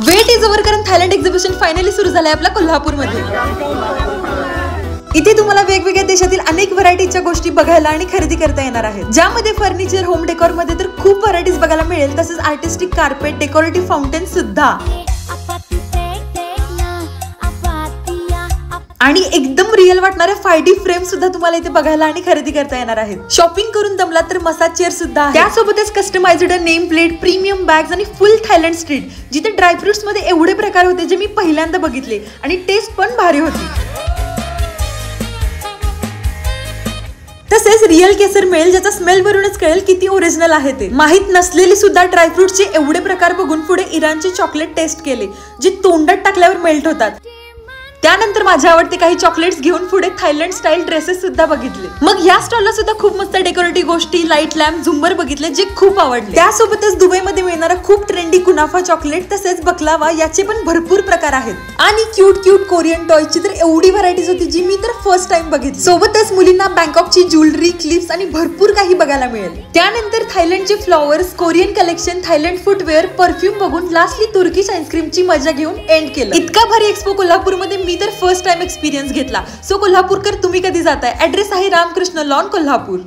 Weight is over, कारण Thailand exhibition finally सुरू झालंय आपल्या कोल्हापूरमध्ये. इथे तुम्हाला वेगवेगळ्या देशातील अनेक व्हरायटीच्या गोष्टी बघायला आणि खरेदी करता येणार आहेत, ज्यामध्ये फर्निचर, होम डेकोर मध्ये तर खूप व्हरायटीज बघायला मिळेल. तसेच आर्टिस्टिक कार्पेट, डेकोरेटिव्ह फाउंटेन सुद्धा, आणि एकदम रिअल वाटणाऱ्या 5D फ्रेम सुद्धा तुम्हाला इथे बघायला आणि खरेदी करता येणार आहेत. शॉपिंग करून दमला तर मसाज चेअर सुद्धा आहे. त्यासोबतच customized name plate, premium bags आणि फुल थायलंड स्ट्रीट, जिथे ड्रायफ्रुट्स मध्ये एवढे प्रकार होते जे मी पहिल्यांदा बघितले आणि टेस्ट पण भारी होती. तसेच रिअल केसर मिळेल, ज्याचा स्मेल वरूनच कळेल किती ओरिजिनल आहे ते. माहित नसलेली सुद्धा ड्रायफ्रुट्सचे एवढे प्रकार बघून पुढे इराणचे चॉकलेट टेस्ट केले, जे तोंडात टाकल्यावर मेल्ट होतात. त्यानंतर माझे आवडते काही चॉकलेट्स घेऊन पुढे थायलंड स्टाईल ड्रेसेस सुद्धा बघितले. मग या स्टॉलला सुद्धा खूप मस्त डेकोरेटिव्ह गोष्टी, लाईट लॅम्प, झुंबर बघितले, जे खूप आवडले. त्यासोबतच दुबईमध्ये मिळणारा खूप ट्रेंडी कुनाफा चॉकलेट तसेच बकलावा याचे पण भरपूर प्रकार आहेत. आणि क्यूट कोरियन टॉयची तर एवढी व्हरायटीज होती जी मी तर फर्स्ट टाइम बघितली. सोबतच मुलींना बँकॉकची ज्वेलरी, क्लिप्स आणि भरपूर काही बघायला मिळेल. त्यानंतर थायलंडचे flowers, Korean collection, Thailand footwear, perfume बघून लास्टली तुर्किश आईस्क्रीमची मजा घेऊन एंड केलं. इतका भारी एक्सपो कोल्हापूरमध्ये मी तर फर्स्ट टाइम एक्सपिरियन्स घेतला. सो कोल्हापूरकर तुम्ही कधी जाताय? ऍड्रेस आहे रामकृष्ण लॉन, कोल्हापूर.